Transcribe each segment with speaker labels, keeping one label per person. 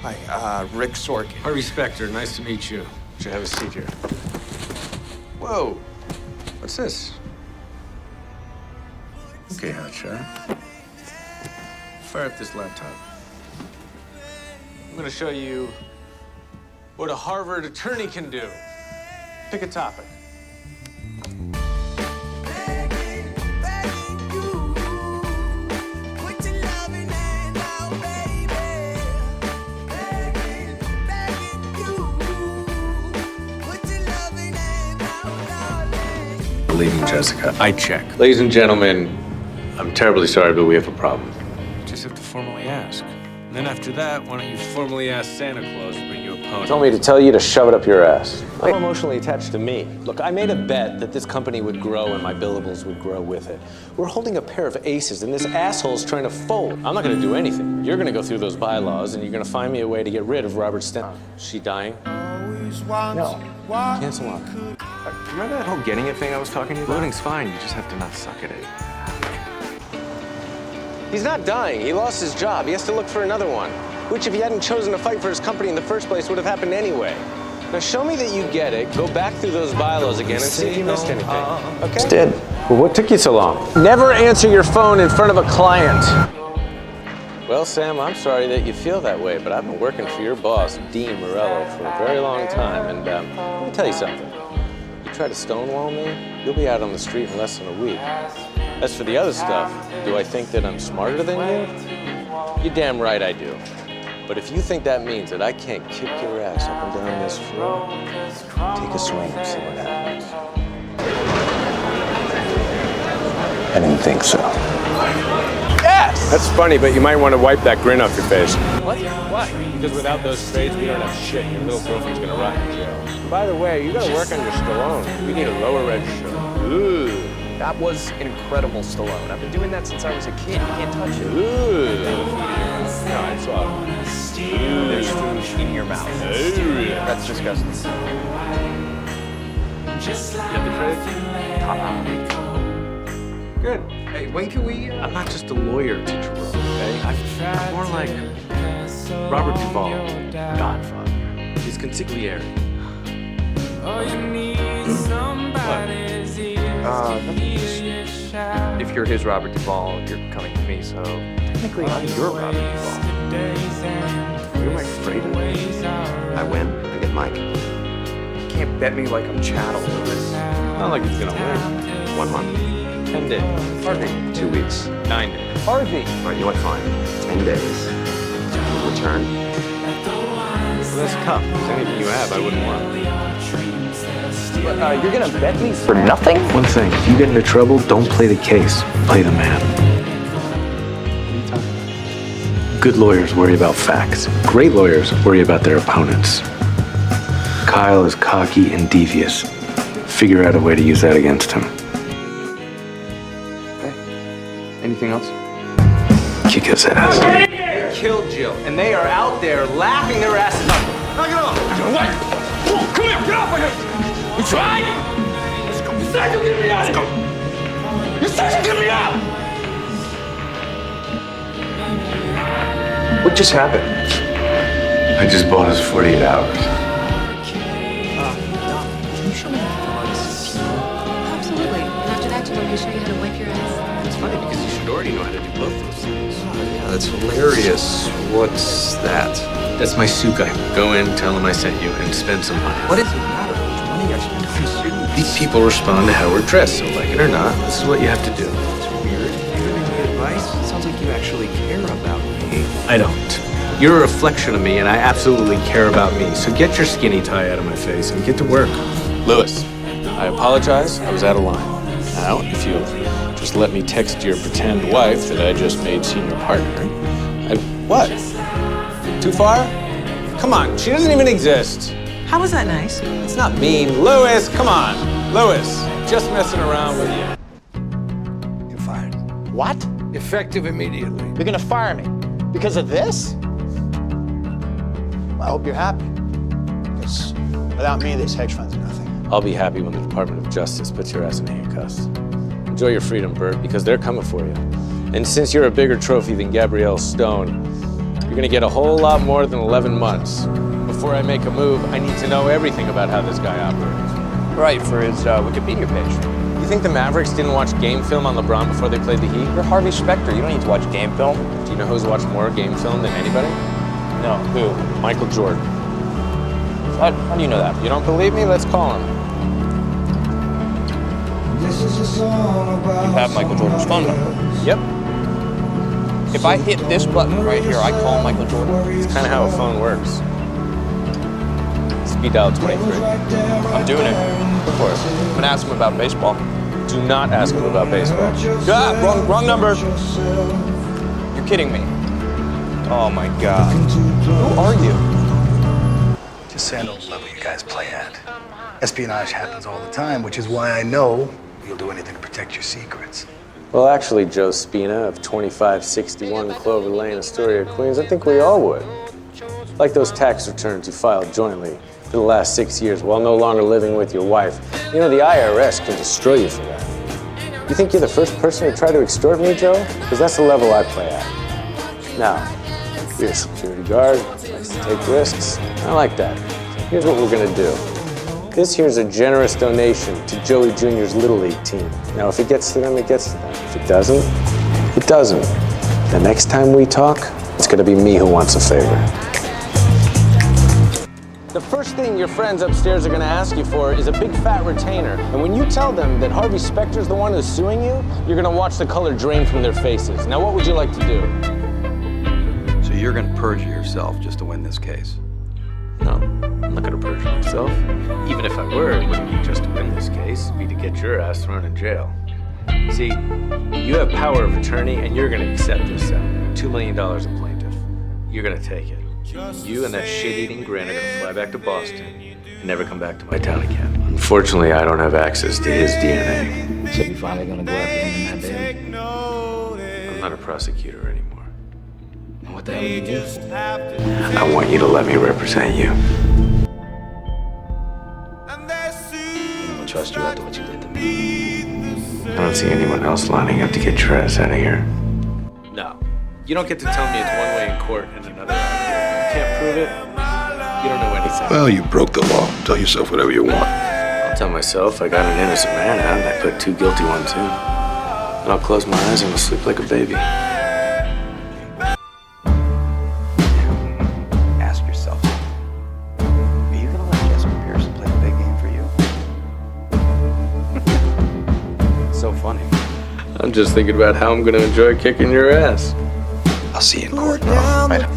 Speaker 1: Hi, Rick Sorkin.
Speaker 2: Harvey Specter, nice to meet you. Should have a seat here. Whoa, what's this? Okay, hotshot. Fire up this laptop. I'm gonna show you what a Harvard attorney can do. Pick a topic. Leaving Jessica. I check. Ladies and gentlemen, I'm terribly sorry, but we have a problem. You just have to formally ask. And then after that, why don't you formally ask Santa Claus to bring you a pony?
Speaker 3: Told me to tell you to shove it up your ass. I'm emotionally attached to me. Look, I made a bet that this company would grow and my billables would grow with it. We're holding a pair of aces and this asshole's trying to fold. I'm not gonna do anything. You're gonna go through those bylaws and you're gonna find me a way to get rid of Robert Stent. Is she dying?
Speaker 1: No.
Speaker 3: Cancel on.
Speaker 1: Remember that whole getting it thing I was talking to you about?
Speaker 2: Loading's fine, you just have to not suck at it.
Speaker 3: He's not dying. He lost his job. He has to look for another one. Which, if he hadn't chosen to fight for his company in the first place, would have happened anyway. Now show me that you get it, go back through those bylaws again and see if you missed anything. Okay?
Speaker 1: Just did.
Speaker 3: Well, what took you so long? Never answer your phone in front of a client. Well, Sam, I'm sorry that you feel that way, but I've been working for your boss, Dean Morello, for a very long time, and let me tell you something. You try to stonewall me, you'll be out on the street in less than a week. As for the other stuff, do I think that I'm smarter than you? You're damn right I do. But if you think that means that I can't kick your ass up and down this floor, take a swing and see what happens.
Speaker 1: I didn't think so.
Speaker 3: Yes! That's funny, but you might want to wipe that grin off your face.
Speaker 4: What? Why?
Speaker 3: Because without those trades, we don't have shit. Your little girlfriend's gonna rot in jail. By the way, you gotta work on your Stallone. We need a lower register. Ooh.
Speaker 4: That was incredible, Stallone. I've been doing that since I was a kid. You can't touch it.
Speaker 3: Ooh. No, I saw it.
Speaker 4: There's food in your mouth.
Speaker 3: Ooh.
Speaker 4: That's disgusting.
Speaker 2: You have the credit? Good. Hey, when can we... I'm not just a lawyer, Teacher Rowe, okay? I'm more like Robert Duvall, Godfather. He's consigliere.
Speaker 4: If you're his Robert Duvall, you're coming to me, so technically I'm your Robert Duvall.
Speaker 1: You're my freedom. I win, I get Mike.
Speaker 4: You can't bet me like I'm chattel.
Speaker 2: Not like he's gonna win.
Speaker 1: 1 month.
Speaker 2: 10 days.
Speaker 4: Harvey.
Speaker 1: 2 weeks.
Speaker 2: 9 days.
Speaker 4: Harvey.
Speaker 1: All right, you know what? Fine. 10 days. Return.
Speaker 2: Well, that's tough, because anything you have, I wouldn't want.
Speaker 4: You're gonna bet me for nothing?
Speaker 5: One thing, if you get into trouble, don't play the case, play the man. Good lawyers worry about facts. Great lawyers worry about their opponents. Kyle is cocky and devious. Figure out a way to use that against him.
Speaker 4: Anything else?
Speaker 5: Kick his ass.
Speaker 4: They killed Jill, and they are out there laughing their asses off. Knock it off! What? Come here, get off my head! You tried? Let's go. You said you'd get me out! Let's go! You said you'd get me out! What just happened?
Speaker 5: I just bought us 48 hours.
Speaker 6: Can you show me how to this? Absolutely. And after that, do you want me to show you how to wipe your ass?
Speaker 2: It's funny, because you should already know how to do both those things.
Speaker 1: Yeah, that's hilarious. What's that?
Speaker 2: That's my suit guy. Go in, tell him I sent you, and spend some money.
Speaker 1: What is it matter? Money I should consume.
Speaker 2: These people respond to how we're dressed, so like it or not, this is what you have to do.
Speaker 1: It's weird. You're giving me advice? It sounds like you actually care about me.
Speaker 2: I don't. You're a reflection of me, and I absolutely care about me. So get your skinny tie out of my face and get to work. Lewis, I apologize. I was out of line. Now, if you'll just let me text your pretend wife that I just made senior partner. What? Too far? Come on, she doesn't even exist.
Speaker 7: How was that nice?
Speaker 2: It's not mean. Lewis, come on. Lewis, just messing around with you.
Speaker 8: You're fired.
Speaker 4: What?
Speaker 8: Effective immediately.
Speaker 4: You're gonna fire me because of this?
Speaker 9: I hope you're happy, because without me, this hedge fund's nothing.
Speaker 3: I'll be happy when the Department of Justice puts your ass in handcuffs. Enjoy your freedom, Bert, because they're coming for you. And since you're a bigger trophy than Gabrielle Stone, You're gonna get a whole lot more than 11 months. Before I make a move, I need to know everything about how this guy operates.
Speaker 4: Right, for his Wikipedia page.
Speaker 3: You think the Mavericks didn't watch game film on LeBron before they played the Heat?
Speaker 4: You're Harvey Specter. You don't need to watch game film.
Speaker 3: Do you know who's watched more game film than anybody?
Speaker 4: No, who?
Speaker 3: Michael Jordan.
Speaker 4: How do you know that?
Speaker 3: You don't believe me? Let's call him.
Speaker 4: You have Michael Jordan's phone number.
Speaker 3: Yep.
Speaker 4: If I hit this button right here, I call Michael Jordan.
Speaker 3: It's kind of how a phone works. Speed dial 23.
Speaker 4: I'm doing it.
Speaker 3: Go for it.
Speaker 4: I'm gonna ask him about baseball.
Speaker 3: Do not ask him about baseball.
Speaker 4: Ah, wrong number. You're kidding me. Oh my God. Who are you?
Speaker 7: Just say I know the level you guys play at. Espionage happens all the time, which is why I know you'll do anything to protect your secrets.
Speaker 3: Well, actually, Joe Spina of 2561 Clover Lane, Astoria, Queens, I think we all would. Like those tax returns you filed jointly for the last 6 years while no longer living with your wife. You know, the IRS can destroy you for that. You think you're the first person to try to extort me, Joe? Because that's the level I play at. Now, you're a security guard, likes to take risks. I like that. Here's what we're gonna do. This here's a generous donation to Joey Jr.'s Little League team. Now, if it gets to them, it gets to them. If it doesn't, it doesn't. The next time we talk, it's gonna be me who wants a favor. The first thing your friends upstairs are gonna ask you for is a big fat retainer. And when you tell them that Harvey Specter's the one who's suing you, you're gonna watch the color drain from their faces. Now, what would you like to do?
Speaker 10: So you're gonna perjure yourself just to win this case?
Speaker 3: No, I'm not gonna perjure myself. Even if I were, it wouldn't be just to win this case. It'd be to get your ass thrown in jail. See, you have power of attorney, and you're gonna accept this settlement. $2 million a plaintiff. You're gonna take it. You and that shit-eating grin are gonna fly back to Boston and never come back to my town again. Unfortunately, I don't have access to his DNA.
Speaker 11: So you finally gonna go after him in that baby?
Speaker 3: I'm not a prosecutor anymore.
Speaker 11: And what the hell do you do?
Speaker 5: I want you to let me represent you.
Speaker 11: I'm gonna trust you after what you did to me.
Speaker 5: I don't see anyone else lining up to get your ass out of here.
Speaker 3: No. You don't get to tell me it's one way in court and another out here. You can't prove it. You don't know anything.
Speaker 10: Well, you broke the law. Tell yourself whatever you want.
Speaker 3: I'll tell myself I got an innocent man out and I put 2 guilty ones in. And I'll close my eyes and I'll sleep like a baby.
Speaker 7: Ask yourself, are you gonna let McPherson play the big game for you?
Speaker 11: So funny.
Speaker 3: I'm just thinking about how I'm gonna enjoy kicking your ass.
Speaker 7: I'll see you in court, bro. Right.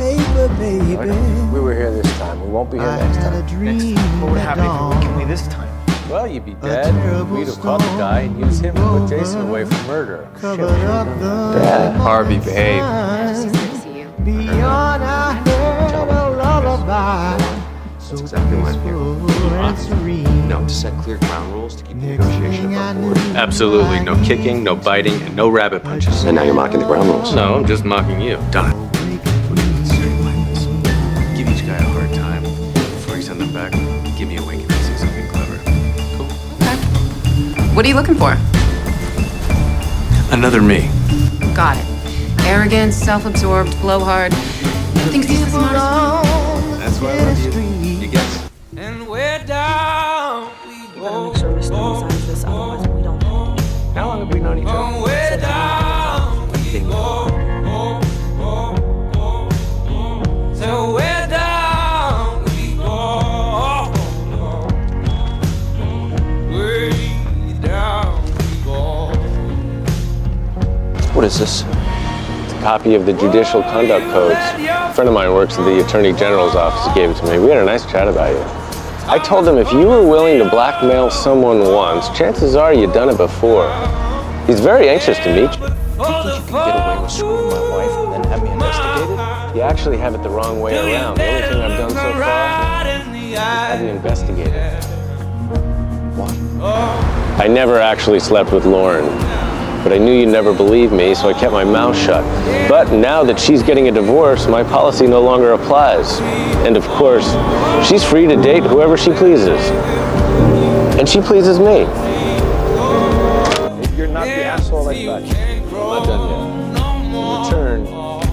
Speaker 11: We were here this time. We won't be here next time.
Speaker 7: What would happen if we kill me this time?
Speaker 3: Well, you'd be dead. We'd have caught the guy and used him to put Jason away for murder. Shit,
Speaker 11: Dad. Harvey, behave.
Speaker 6: She's good to see you.
Speaker 11: That's exactly why I'm here. No, to set clear ground rules to keep the negotiation above board.
Speaker 3: Absolutely. No kicking, no biting, and no rabbit punches.
Speaker 11: And now you're mocking the ground rules.
Speaker 3: No, I'm just mocking you. Done it.
Speaker 2: Give each guy a hard time. Before you send them back, give me a wink if you see something clever. Cool?
Speaker 6: Okay. What are you looking for?
Speaker 2: Another me.
Speaker 6: Got it. Arrogant, self-absorbed, blowhard. Thinks he's the smartest one.
Speaker 2: That's why I love you. You guess?
Speaker 12: And we're down.
Speaker 13: We gotta make sure we stay inside of this, otherwise we don't know.
Speaker 3: How long have we known each other?
Speaker 12: We're down. We go. So we're down. We go. Way down. We go.
Speaker 3: What is this? It's a copy of the Judicial Conduct Codes. A friend of mine works at the Attorney General's office. He gave it to me. We had a nice chat about you. I told him if you were willing to blackmail someone once, chances are you've done it before. He's very anxious to meet you.
Speaker 11: Think you can get away with screwing my wife and then have me investigated?
Speaker 3: You actually have it the wrong way around. The only thing I've done so far is have you investigated.
Speaker 11: What?
Speaker 3: I never actually slept with Lauren, but I knew you'd never believe me, so I kept my mouth shut. But now that she's getting a divorce, my policy no longer applies. And of course, she's free to date whoever she pleases. And she pleases me. You're not the asshole I thought you were. I'm not done yet. In return,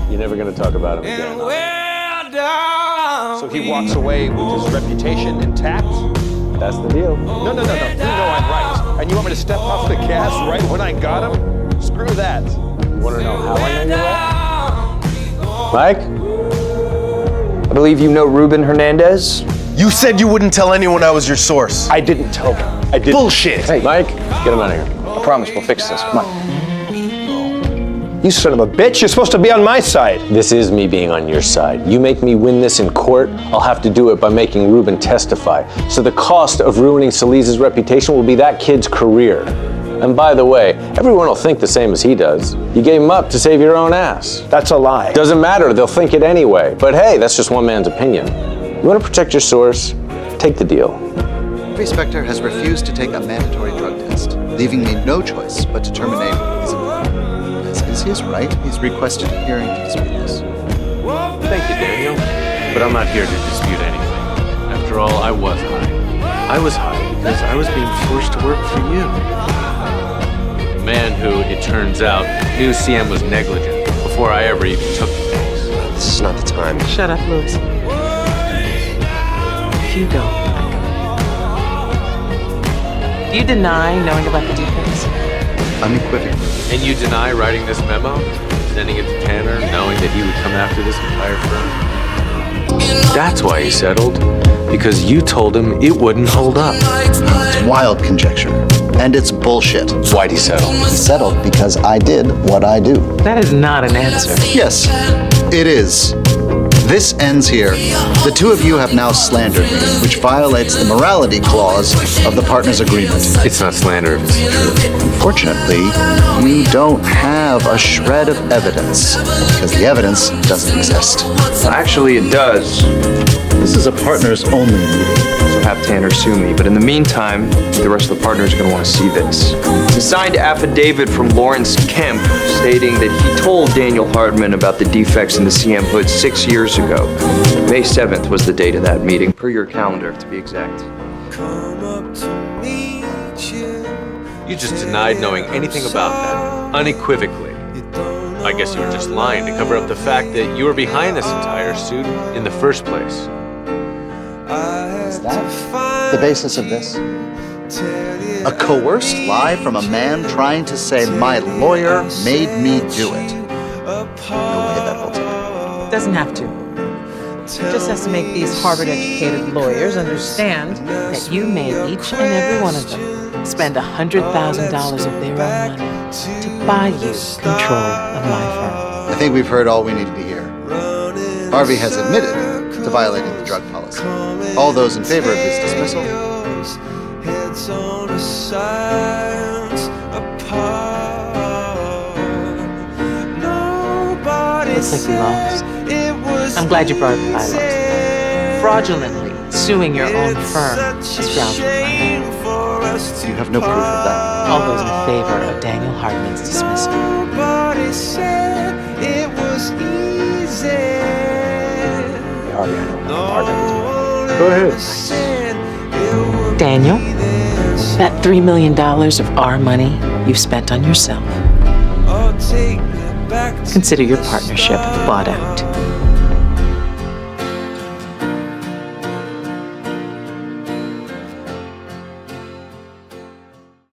Speaker 3: you're never gonna talk about him again.
Speaker 9: So he walks away with his reputation intact?
Speaker 3: That's the deal.
Speaker 9: No. You know I'm right. And you want me to step off the gas right when I got him? Screw that.
Speaker 3: You want to know how I know you're right? Mike?
Speaker 4: I believe you know Ruben Hernandez.
Speaker 14: You said you wouldn't tell anyone I was your source.
Speaker 9: I didn't tell them. I did.
Speaker 14: Bullshit!
Speaker 3: Hey, Mike, get him out of here.
Speaker 9: I promise we'll fix this. Come on. You son of a bitch, you're supposed to be on my side.
Speaker 3: This is me being on your side. You make me win this in court, I'll have to do it by making Ruben testify. So the cost of ruining Solis's reputation will be that kid's career. And by the way, everyone will think the same as he does. You gave him up to save your own ass.
Speaker 9: That's a lie.
Speaker 3: Doesn't matter, they'll think it anyway. But hey, that's just one man's opinion. You want to protect your source? Take the deal.
Speaker 15: Harvey Specter has refused to take a mandatory drug test, leaving me no choice but to terminate his employment. As is his right, he's requested a hearing to dispute this.
Speaker 2: Thank you, Daniel. But I'm not here to dispute anything. After all, I was high. I was high because I was being forced to work for you. A man who, it turns out, knew CM was negligent before I ever even took the case.
Speaker 11: This is not the time.
Speaker 13: Shut up, Lewis. If you don't, do you deny knowing about the defects?
Speaker 15: Unequivocally.
Speaker 2: And you deny writing this memo, sending it to Tanner, knowing that he would come after this entire firm? That's why he settled. Because you told him it wouldn't hold up.
Speaker 15: It's wild conjecture. And it's bullshit.
Speaker 2: Why'd he settle?
Speaker 15: He settled because I did what I do.
Speaker 13: That is not an answer.
Speaker 15: Yes, it is. This ends here. The two of you have now slandered me, which violates the morality clause of the partners' agreement.
Speaker 2: It's not slander if it's the truth.
Speaker 15: Unfortunately, you don't have a shred of evidence, because the evidence doesn't exist.
Speaker 4: Actually, it does.
Speaker 15: This is a partners-only meeting.
Speaker 4: So have Tanner sue me. But in the meantime, the rest of the partners are going to want to see this. A signed affidavit from Lawrence Kemp stating that he told Daniel Hardman about the defects in the CM hood 6 years ago. May 7th was the date of that meeting, per your calendar, to be exact.
Speaker 2: You just denied knowing anything about that, unequivocally. I guess you were just lying to cover up the fact that you were behind this entire suit in the first place.
Speaker 15: Is that the basis of this? A coerced lie from a man trying to say my lawyer made me do it. No way that holds up.
Speaker 13: Doesn't have to. Just has to make these Harvard-educated lawyers understand that you made each and every one of them spend $100,000 of their own money to buy you control of my firm.
Speaker 15: I think we've heard all we needed to hear. Harvey has admitted to violating the drug policy. All those in favor of his dismissal?
Speaker 13: Looks like you lost. I'm glad you brought up the bylaws. Fraudulently suing your own firm is grounds for finance.
Speaker 15: You have no proof of that.
Speaker 13: All those in favor of Daniel Hardman's dismissal.
Speaker 9: Harvey, I know how hard
Speaker 3: Go ahead.
Speaker 13: Daniel, that $3 million of our money you've spent on yourself. Consider your partnership bought out.